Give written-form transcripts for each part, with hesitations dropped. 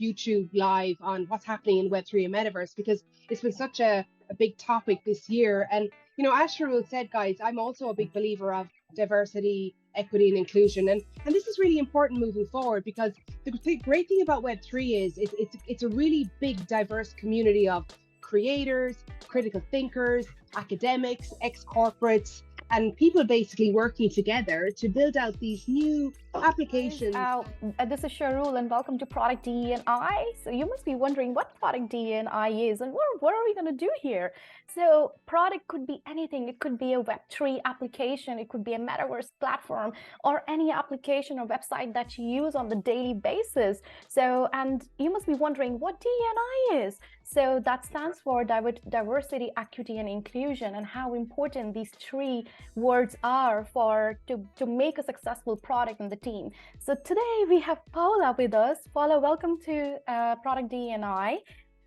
YouTube live on what's happening in Web3 and Metaverse because it's been such a big topic this year. And, as Sharul said, guys, I'm also a big believer of diversity, equity, and inclusion. And this is really important moving forward because the great thing about Web3 is it's a really big, diverse community of creators, critical thinkers, academics, ex-corporates, and people basically working together to build out these new applications. This is Sharul and welcome to Product D&I. So you must be wondering what Product D&I is and what are we going to do here? So product could be anything. It could be a Web3 application. It could be a Metaverse platform or any application or website that you use on the daily basis. So, and you must be wondering what D&I is. So that stands for diversity, equity, and inclusion, and how important these three words are to make a successful product in the team. So today we have Paula with us. Paula, welcome to Product D&I.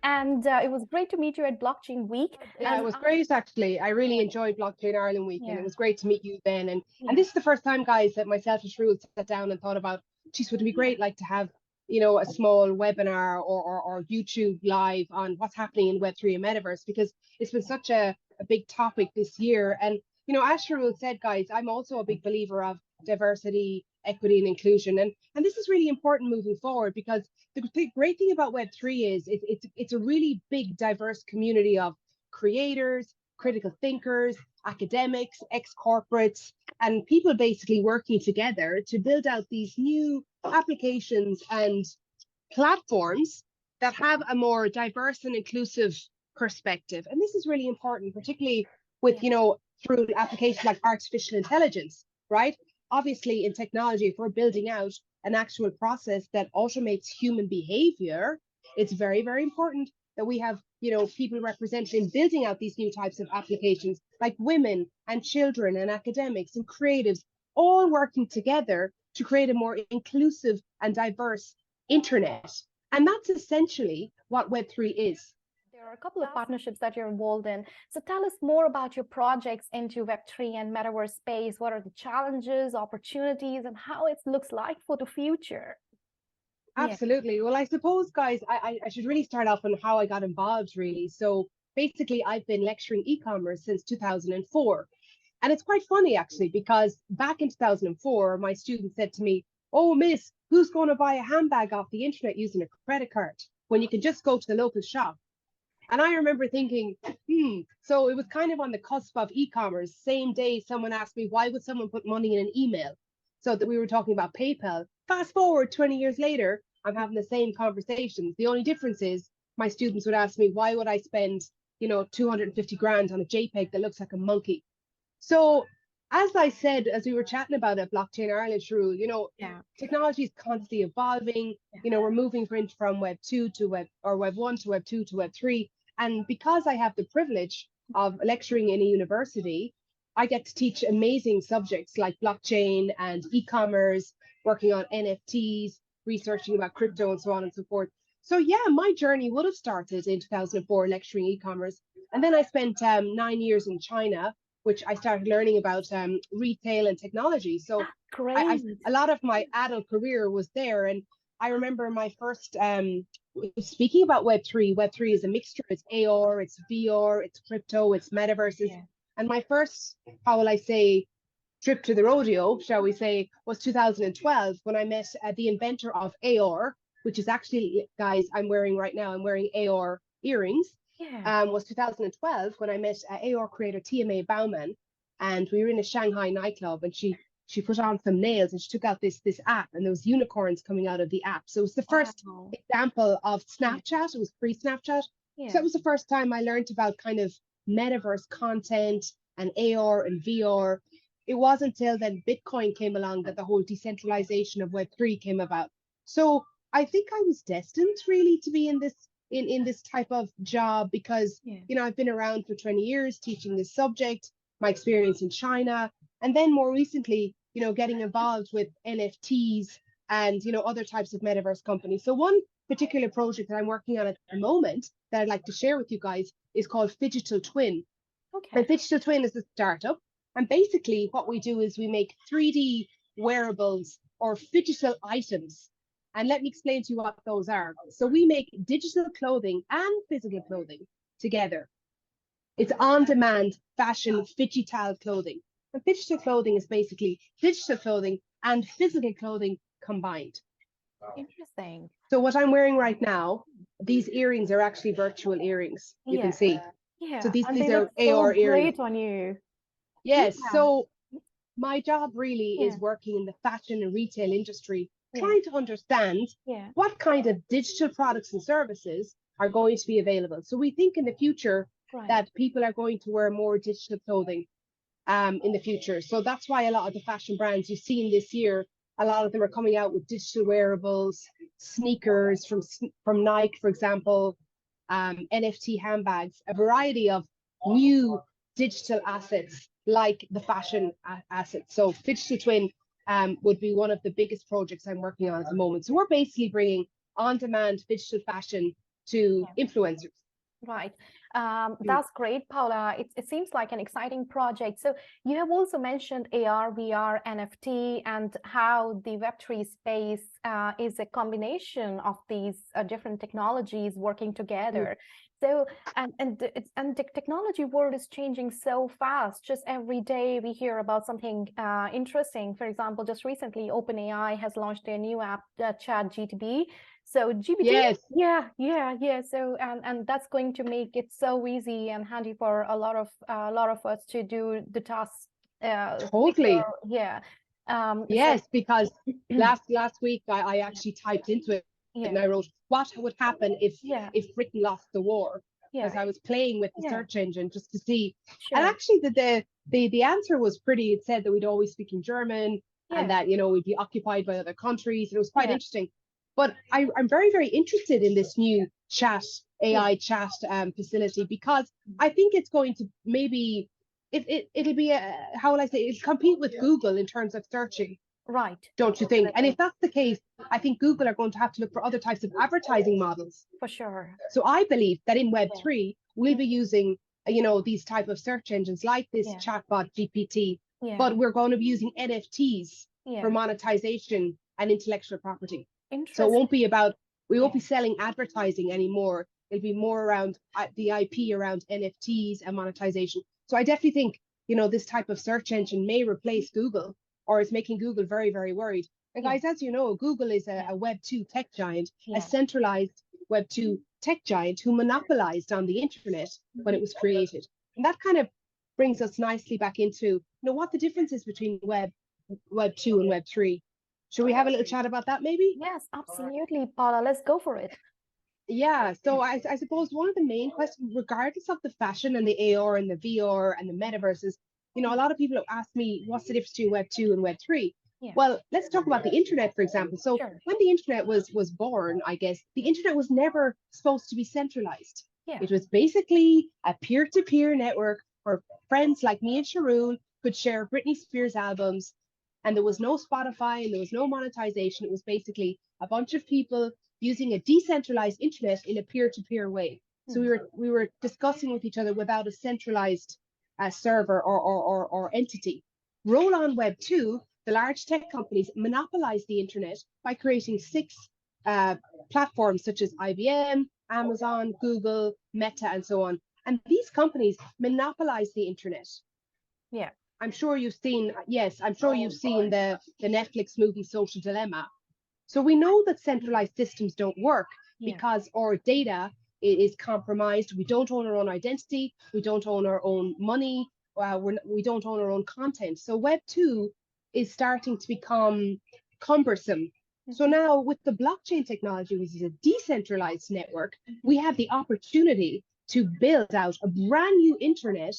And it was great to meet you at Blockchain Week. Yeah, it was great, actually. I really enjoyed Blockchain Ireland Week, and it was great to meet you then. And this is the first time, guys, that myself and Sharul sat down and thought about, geez, would it be great like to have a small webinar or YouTube live on what's happening in Web3 and Metaverse because it's been such a big topic this year. And, as Sharul said, guys, I'm also a big believer of diversity, equity, and inclusion. And this is really important moving forward because the great thing about Web3 is it's a really big, diverse community of creators, critical thinkers, academics, ex-corporates, and people basically working together to build out these new applications and platforms that have a more diverse and inclusive perspective. And this is really important, particularly with, through applications like artificial intelligence, right? Obviously in technology, if we're building out an actual process that automates human behavior, it's very, very important that we have, people represented in building out these new types of applications, like women and children and academics and creatives, all working together to create a more inclusive and diverse internet. And that's essentially what Web3 is. There are a couple of partnerships that you're involved in. So tell us more about your projects into Web3 and Metaverse space. What are the challenges, opportunities, and how it looks like for the future? Absolutely. Well, I suppose, guys, I should really start off on how I got involved, really. So basically, I've been lecturing e-commerce since 2004. And it's quite funny, actually, because back in 2004, my student said to me, "Oh, miss, who's going to buy a handbag off the internet using a credit card when you can just go to the local shop?" And I remember thinking, so it was kind of on the cusp of e-commerce. Same day, someone asked me, why would someone put money in an email? So that we were talking about PayPal. Fast forward 20 years later, I'm having the same conversations. The only difference is my students would ask me, why would I spend, 250 grand on a JPEG that looks like a monkey? So as I said, as we were chatting about it, Blockchain Ireland, Sharul, technology is constantly evolving. We're moving from Web 2 to Web 1 to Web 2 to Web 3. And because I have the privilege of lecturing in a university, I get to teach amazing subjects like blockchain and e-commerce, working on NFTs, researching about crypto and so on and so forth. So yeah, my journey would have started in 2004 lecturing e-commerce. And then I spent 9 years in China, which I started learning about retail and technology. So a lot of my adult career was there. And I remember my first, speaking about Web3 is a mixture. It's AR, it's VR, it's crypto, it's metaverses. Yeah. And my first, how will I say, trip to the rodeo, shall we say, was 2012 when I met the inventor of AR, which is actually, guys, I'm wearing right now, I'm wearing AR earrings. Yeah. Was 2012 when I met AR creator TMA Bauman, and we were in a Shanghai nightclub, and she put on some nails and she took out this app, and there was unicorns coming out of the app. So it was the first example of Snapchat. It was pre-Snapchat. Yeah. So that was the first time I learned about kind of metaverse content and AR and VR. It wasn't until then Bitcoin came along that the whole decentralization of Web3 came about. So I think I was destined really to be in this type of job because, I've been around for 20 years teaching this subject, my experience in China, and then more recently, getting involved with NFTs and, other types of metaverse companies. So one particular project that I'm working on at the moment that I'd like to share with you guys is called Phygital Twin. Okay. And Phygital Twin is a startup. And basically what we do is we make 3D wearables or phygital items And let me explain to you what those are. So we make digital clothing and physical clothing together. It's on-demand fashion Phygital clothing. And Phygital clothing is basically digital clothing and physical clothing combined. Interesting. So what I'm wearing right now, these earrings are actually virtual earrings. You can see. Yeah. So these And they are look so AR earrings. great on you. Yes. Yeah. So my job really Yeah. is working in the fashion and retail industry, Yeah. trying to understand Yeah. what kind of digital products and services are going to be available. So we think in the future Right. that people are going to wear more digital clothing in the future. So that's why a lot of the fashion brands you've seen this year, a lot of them are coming out with digital wearables, sneakers from Nike, for example, NFT handbags, a variety of new digital assets like the fashion assets. So Phygital Twin would be one of the biggest projects I'm working on at the moment. So we're basically bringing on-demand digital fashion to influencers. Right. That's great, Paula. It seems like an exciting project. So you have also mentioned AR, VR, NFT, and how the Web3 space is a combination of these different technologies working together. So, and the technology world is changing so fast. Just every day we hear about something interesting. For example, just recently, OpenAI has launched their new app, ChatGPT. So GPT, Yes, yeah. So and that's going to make it so easy and handy for a lot of us to do the tasks. totally. Quicker. Yeah. Yes, because last week I actually typed into it and yeah, I wrote what would happen yeah, if Britain lost the war, because yeah, I was playing with the yeah. search engine just to see. And Sure. actually the answer was pretty. It said that we'd always speak in German and Yeah, that we'd be occupied by other countries. And it was quite yeah, interesting. But I'm very, very interested in this new yeah. AI chat facility, because I think it's going to maybe it'll be how will I say, it'll compete with Google in terms of searching, Right. don't you think? And Definitely. if that's the case, I think Google are going to have to look for other types of advertising models. For sure. So I believe that in Yeah. Web3, we'll be using, these type of search engines like this Yeah. chatbot GPT, Yeah. but we're going to be using NFTs Yeah. for monetization and intellectual property. So it Interesting. won't be about, we won't Yeah. be selling advertising anymore. It'll be more around the IP around NFTs and monetization. So I definitely think, this type of search engine may replace Google, or it's making Google very, very worried. And Yeah. guys, as you know, Google is a Web2 tech giant, a Yeah. centralized Web2 tech giant who monopolized on the internet when it was created. And that kind of brings us nicely back into, what the difference is between Web2 and Web3. Should we have a little chat about that maybe? Yes, absolutely, Paula. Let's go for it. Yeah, so I suppose one of the main questions, regardless of the fashion and the AR and the VR and the metaverse, is, a lot of people have asked me, what's the difference between Web2 and Web3? Yeah. Well, let's talk about the internet, for example. So Sure. when the internet was born, I guess, the internet was never supposed to be centralized. Yeah. It was basically a peer-to-peer network where friends like me and Sharon could share Britney Spears albums, and there was no Spotify and there was no monetization. It was basically a bunch of people using a decentralized internet in a peer-to-peer way. So we were discussing with each other without a centralized server or entity. Roll on Web2, the large tech companies monopolized the internet by creating 6 platforms such as IBM, Amazon, Google, Meta, and so on. And these companies monopolize the internet. Yeah. I'm sure you've seen the Netflix movie Social Dilemma. So we know that centralized systems don't work because our data is compromised. We don't own our own identity. We don't own our own money. We don't own our own content. So Web2 is starting to become cumbersome. So now with the blockchain technology, which is a decentralized network, we have the opportunity to build out a brand new internet,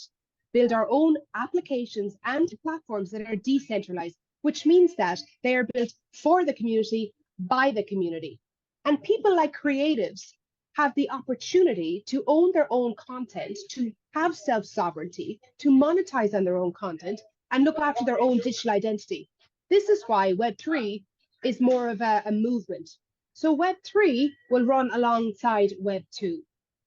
build our own applications and platforms that are decentralized, which means that they are built for the community, by the community. And people like creatives have the opportunity to own their own content, to have self-sovereignty, to monetize on their own content, and look after their own digital identity. This is why Web3 is more of a movement. So Web3 will run alongside Web2.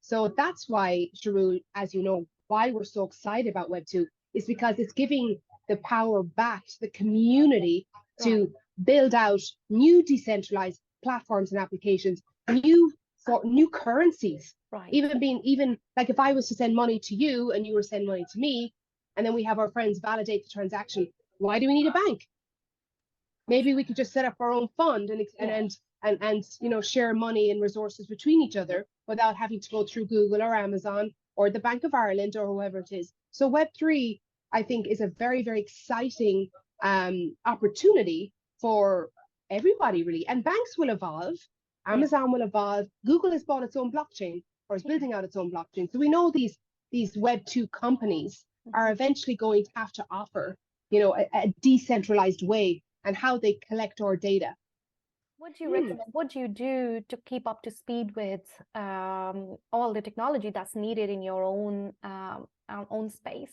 So that's why, Sharul, as you know, why we're so excited about Web2 is because it's giving the power back to the community to build out new decentralized platforms and applications, new currencies. Right. Even like if I was to send money to you and you were to send money to me, and then we have our friends validate the transaction, why do we need a bank? Maybe we could just set up our own fund and share money and resources between each other without having to go through Google or Amazon or the Bank of Ireland or whoever it is. So Web3, I think, is a very, very exciting opportunity for everybody, really. And banks will evolve. Amazon will evolve. Google has bought its own blockchain or is building out its own blockchain. So we know these Web2 companies are eventually going to have to offer, a decentralized way and how they collect our data. What do you recommend? What do you do to keep up to speed with all the technology that's needed in your own space?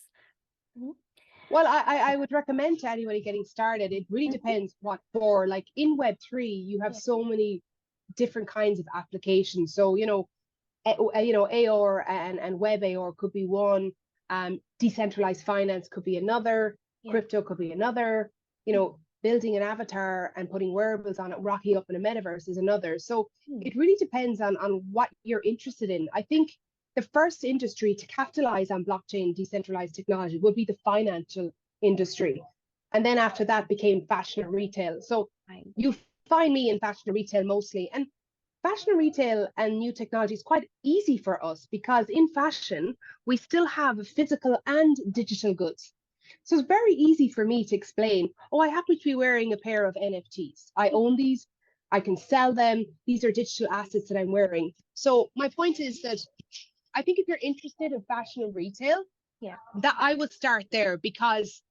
Well, I would recommend to anybody getting started, it really depends what for. Like in Web3, you have so many different kinds of applications. So, AOR and Web AOR could be one, decentralized finance could be another, crypto could be another, building an avatar and putting wearables on it, rocking up in a metaverse is another. So it really depends on what you're interested in. I think the first industry to capitalize on blockchain decentralized technology would be the financial industry. And then after that became fashion and retail. So you find me in fashion and retail mostly. And fashion and retail and new technology is quite easy for us because in fashion, we still have physical and digital goods. So it's very easy for me to explain, oh, I happen to be wearing a pair of NFTs. I own these, I can sell them. These are digital assets that I'm wearing. So my point is that I think if you're interested in fashion and retail, that I would start there because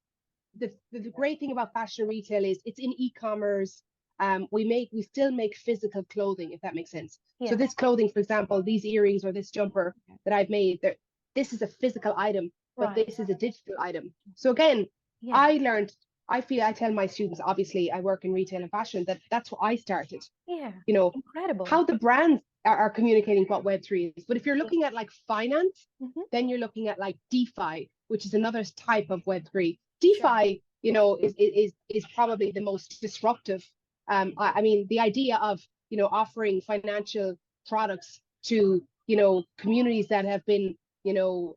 the great thing about fashion and retail is it's in e-commerce. We still make physical clothing, if that makes sense. So this clothing, for example, these earrings or this jumper that I've made, this is a physical item, but this is a digital item. So again, I tell my students, obviously I work in retail and fashion, that's what I started. Incredible. How the brands are communicating what Web3 is. But if you're looking at like finance, then you're looking at like DeFi, which is another type of Web3. DeFi, is probably the most disruptive. I mean, the idea of, offering financial products to, communities that have been,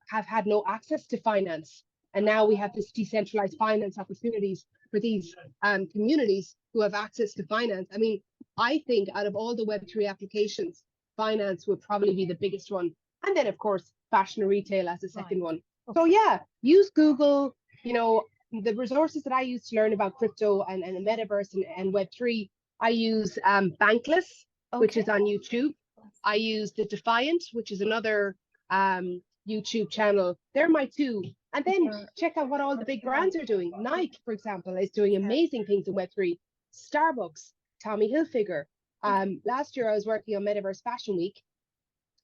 have had no access to finance. And now we have this decentralized finance opportunities for these communities who have access to finance. I mean, I think out of all the Web3 applications, finance would probably be the biggest one. And then, of course, fashion and retail as a second one. So yeah, use Google, the resources that I use to learn about crypto and the metaverse and Web3, I use Bankless, which is on YouTube. I use The Defiant, which is another YouTube channel. They're my two. And then check out what all the big brands are doing. Nike, for example, is doing amazing things in Web3. Starbucks, Tommy Hilfiger. Last year, I was working on Metaverse Fashion Week,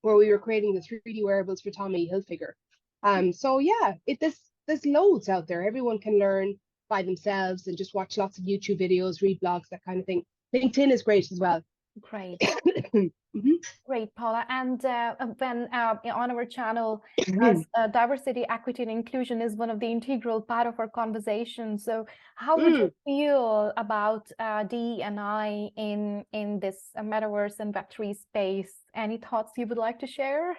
where we were creating the 3D wearables for Tommy Hilfiger. So yeah, there's loads out there. Everyone can learn by themselves and just watch lots of YouTube videos, read blogs, that kind of thing. LinkedIn is great as well. Great. Great, Paula. And when on our channel, as diversity, equity, and inclusion is one of the integral part of our conversation. So how would you feel about DE&I in this metaverse and Web3 space? Any thoughts you would like to share?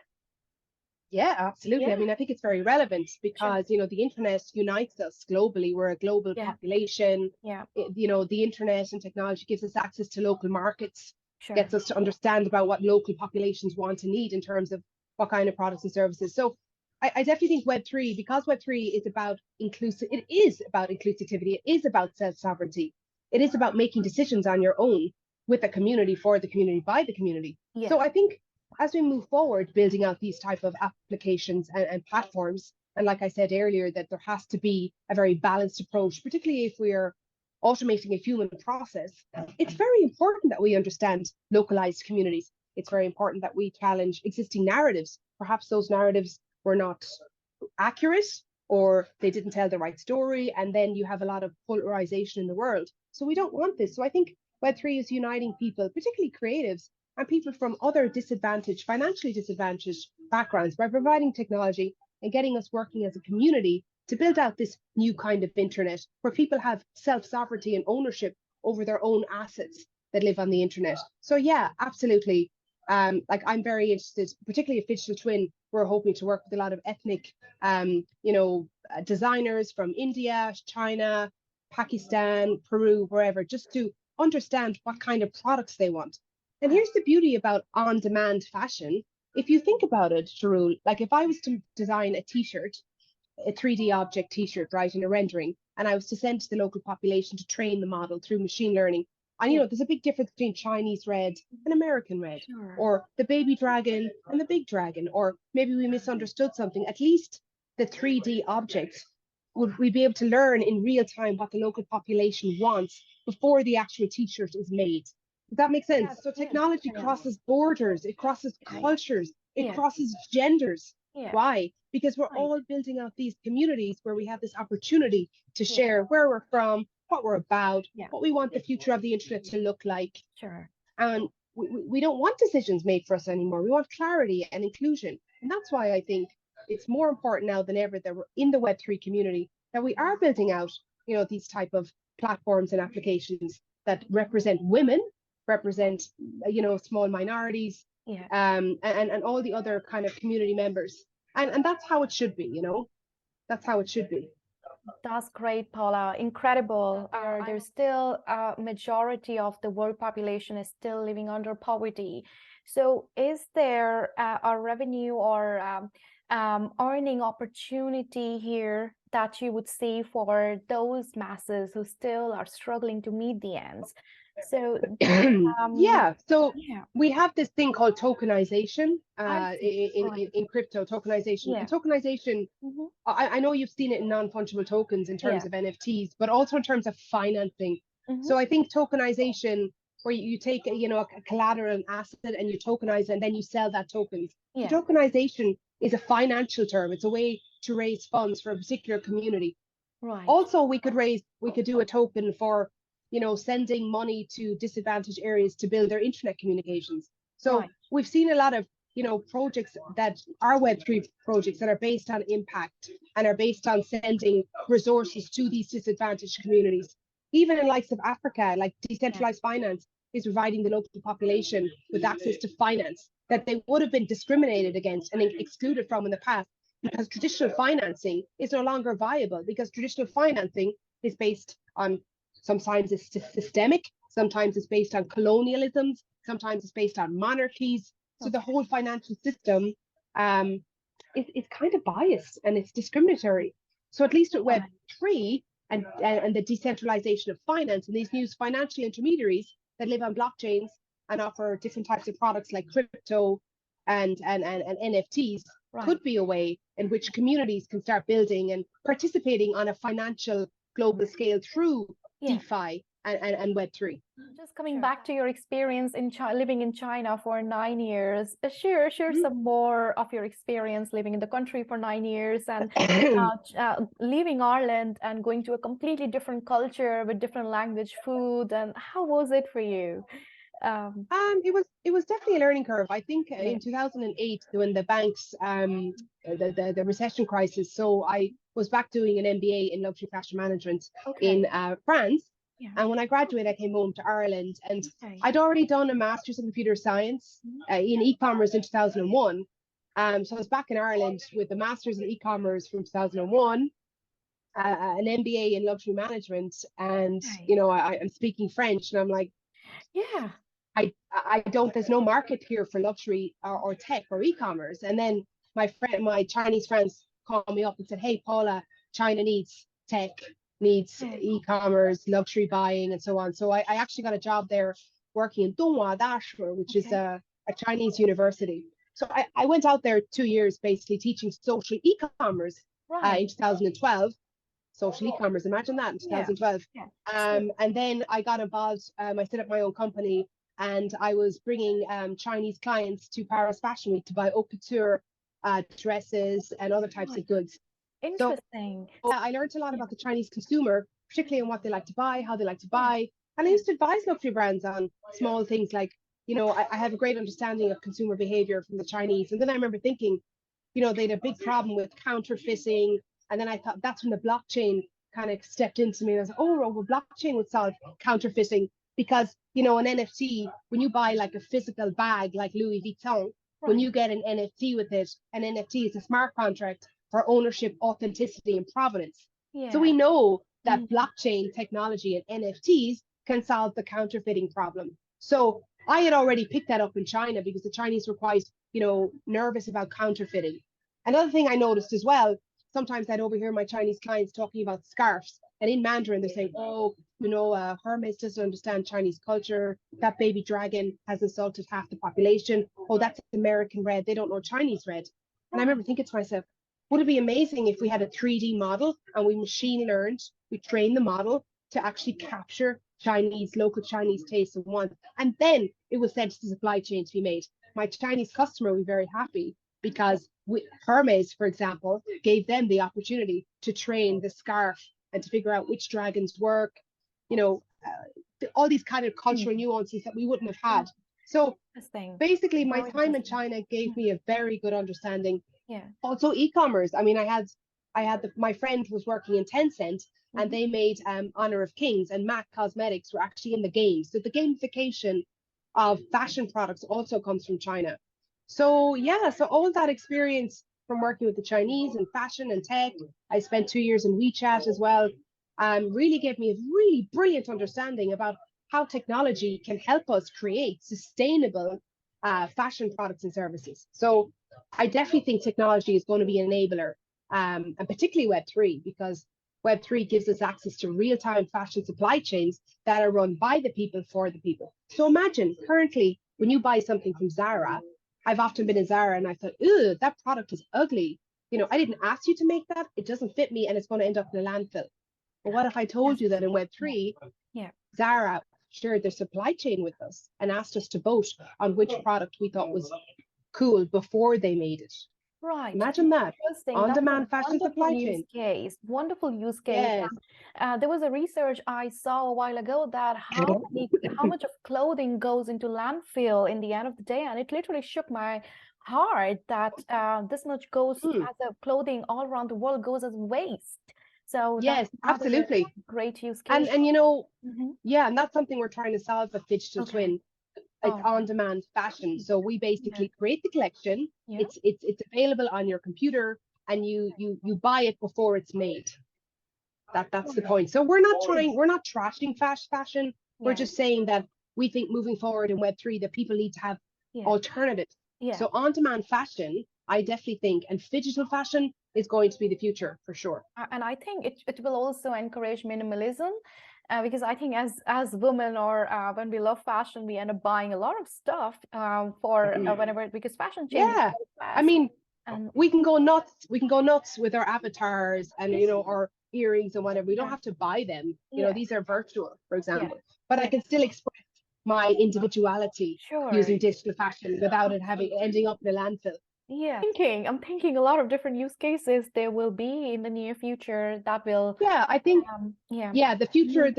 Yeah, absolutely. I mean, I think it's very relevant because, the internet unites us globally. We're a global population. The internet and technology gives us access to local markets, gets us to understand about what local populations want and need in terms of what kind of products and services. So I definitely think Web3, because Web3 is about it is about inclusivity. It is about self-sovereignty. It is about making decisions on your own with the community, for the community, by the community. So I think as we move forward, building out these type of applications and platforms, and like I said earlier, that there has to be a very balanced approach, particularly if we are automating a human process. It's very important that we understand localized communities. It's very important that we challenge existing narratives. Perhaps those narratives were not accurate or they didn't tell the right story, and then you have a lot of polarization in the world. So we don't want this. So I think Web3 is uniting people, particularly creatives, and people from other financially disadvantaged backgrounds by providing technology and getting us working as a community to build out this new kind of internet where people have self-sovereignty and ownership over their own assets that live on the internet. So yeah, absolutely. Like I'm very interested, particularly at Phygital Twin. We're hoping to work with a lot of ethnic, designers from India, China, Pakistan, Peru, wherever, just to understand what kind of products they want. And here's the beauty about on-demand fashion. If you think about it, Sharul, like if I was to design a t-shirt, a 3D object t-shirt, right, in a rendering, and I was to send to the local population to train the model through machine learning. And there's a big difference between Chinese red and American red, or the baby dragon and the big dragon, or maybe we misunderstood something. At least the 3D objects would we be able to learn in real time what the local population wants before the actual t-shirt is made. Does that make sense? So technology crosses borders, it crosses cultures, it crosses genders. Why? Because we're all building out these communities where we have this opportunity to share where we're from, what we're about, what we want the future of the internet to look like. And we don't want decisions made for us anymore. We want clarity and inclusion. And that's why I think it's more important now than ever that we're in the Web3 community, that we are building out, these type of platforms and applications that represent women, represent, small minorities, and all the other kind of community members. And that's how it should be, that's how it should be. That's great, Paula. Incredible. There's still a majority of the world population is still living under poverty. So is there a revenue or earning opportunity here that you would see for those masses who still are struggling to meet the ends? So we have this thing called tokenization in crypto, tokenization. And tokenization, I know you've seen it in non-fungible tokens in terms of NFTs, but also in terms of financing. So I think tokenization, where you take a collateral asset and you tokenize it and then you sell that token. Tokenization is a financial term. It's a way to raise funds for a particular community. Also, we could do a token for sending money to disadvantaged areas to build their internet communications. So we've seen a lot of, projects that are Web3 projects that are based on impact and are based on sending resources to these disadvantaged communities. Even in likes of Africa, like decentralized finance is providing the local population with access to finance that they would have been discriminated against and excluded from in the past, because traditional financing is no longer viable, because traditional financing is based on, sometimes it's systemic, sometimes it's based on colonialisms, sometimes it's based on monarchies. So the whole financial system is kind of biased and it's discriminatory. So at least at Web3 and the decentralization of finance and these new financial intermediaries that live on blockchains and offer different types of products like crypto and NFTs could be a way in which communities can start building and participating on a financial global scale through DeFi and Web3. Just coming back to your experience in living in China for 9 years, share some more of your experience living in the country for 9 years and leaving Ireland and going to a completely different culture with different language, food, and how was it for you? It was definitely a learning curve. I think in 2008, when the banks, the recession crisis, so I was back doing an MBA in luxury fashion management in France. And when I graduated, I came home to Ireland, and I'd already done a master's in computer science in e-commerce in 2001. So I was back in Ireland with a master's in e-commerce from 2001, an MBA in luxury management, and I'm speaking French, and I'm like, I don't, there's no market here for luxury or tech or e-commerce. And then my Chinese friends called me up and said, hey, Paula, China needs tech, needs e-commerce, luxury buying, and so on. So I actually got a job there working in Donghua Dashur, which is a Chinese university. So I went out there 2 years basically teaching social e-commerce in 2012. Social e-commerce, imagine that, in 2012. And then I got involved, I set up my own company, and I was bringing Chinese clients to Paris Fashion Week to buy haute couture dresses and other types of goods. Interesting. So I learned a lot about the Chinese consumer, particularly on what they like to buy, how they like to buy. And I used to advise luxury brands on small things like, I have a great understanding of consumer behavior from the Chinese. And then I remember thinking, they had a big problem with counterfeiting. And then I thought that's when the blockchain kind of stepped into me. And I was like, well, blockchain would solve counterfeiting, because an NFT, when you buy like a physical bag like Louis Vuitton, when you get an NFT with it, an NFT is a smart contract for ownership, authenticity, and provenance. So we know that blockchain technology and NFTs can solve the counterfeiting problem. So I had already picked that up in China because the Chinese were quite, nervous about counterfeiting. Another thing I noticed as well, sometimes I'd overhear my Chinese clients talking about scarves, and in Mandarin they're saying, "Oh, Hermes doesn't understand Chinese culture. That baby dragon has insulted half the population. Oh, that's American red. They don't know Chinese red." And I remember thinking to myself, would it be amazing if we had a 3D model and we machine learned, we trained the model to actually capture local Chinese tastes and wants, and then it was sent to the supply chain to be made. My Chinese customer would be very happy because Hermes, for example, gave them the opportunity to train the scarf and to figure out which dragons work, all these kind of cultural nuances that we wouldn't have had. So basically, my time in China gave me a very good understanding. Also, e-commerce. I mean, my friend was working in Tencent, and they made Honor of Kings, and MAC Cosmetics were actually in the game. So the gamification of fashion products also comes from China. So so all that experience from working with the Chinese in fashion and tech, I spent 2 years in WeChat as well, really gave me a really brilliant understanding about how technology can help us create sustainable fashion products and services. So I definitely think technology is going to be an enabler, and particularly Web3, because Web3 gives us access to real-time fashion supply chains that are run by the people for the people. So imagine currently when you buy something from Zara, I've often been in Zara and I thought, "Ew, that product is ugly. I didn't ask you to make that. It doesn't fit me and it's going to end up in a landfill." But what if I told you that in Web3, Zara shared their supply chain with us and asked us to vote on which product we thought was cool before they made it? Right. Imagine that. On-demand That's a fashion supply chain. Wonderful use case. Yes. There was a research I saw a while ago that how much of clothing goes into landfill in the end of the day, and it literally shook my heart that this much goes as a clothing all around the world goes as waste. So yes, absolutely. Great use case. And and that's something we're trying to solve with Phygital Twin. It's on-demand fashion. So we basically create the collection. It's available on your computer, and you buy it before it's made. That's the point. So we're not trashing fast fashion. We're just saying that we think moving forward in Web3 that people need to have alternatives. So on-demand fashion, I definitely think, and phygital fashion is going to be the future for sure. And I think it will also encourage minimalism. Because I think as women, or when we love fashion, we end up buying a lot of stuff for whenever, because fashion changes very fast. I mean, we can go nuts. We can go nuts with our avatars and our earrings and whatever. We don't have to buy them. These are virtual, for example. But I can still express my individuality using digital fashion without it ending up in a landfill. I'm thinking a lot of different use cases there will be in the near future that will. I think the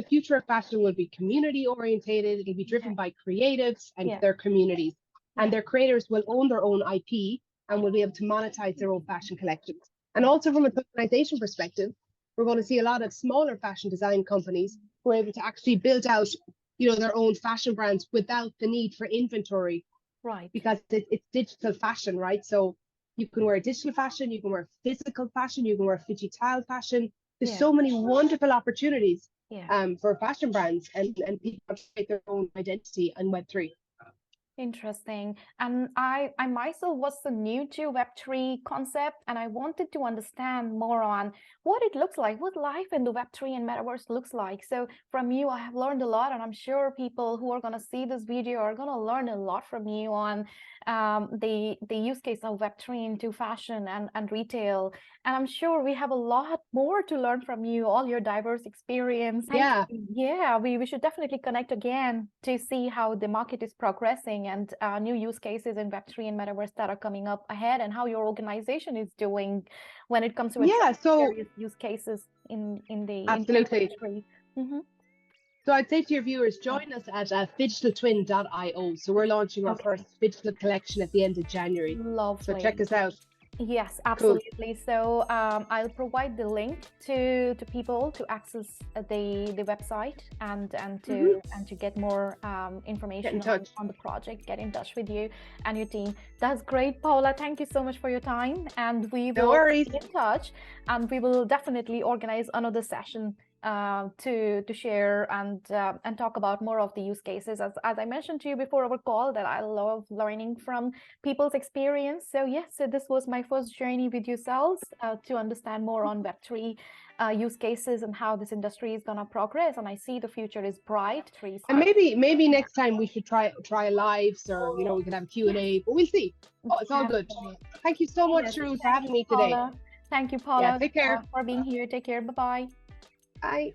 future of fashion will be community orientated. It'll be driven by creatives and their communities, and their creators will own their own IP and will be able to monetize their own fashion collections. And also from a tokenization perspective, we're going to see a lot of smaller fashion design companies who are able to actually build out their own fashion brands without the need for inventory. Right. Because it's digital fashion, right? So you can wear digital fashion, you can wear physical fashion, you can wear Phygital fashion. There's so many wonderful opportunities for fashion brands and people to create their own identity on Web3. Interesting. And I myself was so new to Web3 concept, and I wanted to understand more on what it looks like, what life in the Web3 and Metaverse looks like. So from you, I have learned a lot, and I'm sure people who are going to see this video are going to learn a lot from you on the use case of Web3 into fashion and retail. And I'm sure we have a lot more to learn from you, all your diverse experience. We should definitely connect again to see how the market is progressing and new use cases in Web3 and Metaverse that are coming up ahead, and how your organization is doing when it comes to various use cases in the absolutely. In So I'd say to your viewers, join us at PhygitalTwin.io. So we're launching our first Phygital collection at the end of January. Lovely. So check us out. Yes, Cool. absolutely. So I'll provide the link to people to access the website and to get more Get in information touch. on the project. Get in touch with you and your team. That's great, Paula. Thank you so much for your time, and we No will worries. be in touch, and we will definitely organize another session to share and talk about more of the use cases. As I mentioned to you before our call, that I love learning from people's experience. So yes, so this was my first journey with yourselves to understand more on Web3 use cases and how this industry is going to progress. And I see the future is bright. And maybe next time we should try lives, or we could have a Yes, Q&A, but we'll see. Oh, it's all good. definitely. Thank you so much, Yes, Ruth, for thank having you, me today. Paula. Thank you, Yeah, Paula, take care. for being here. Take care. Bye bye. Bye.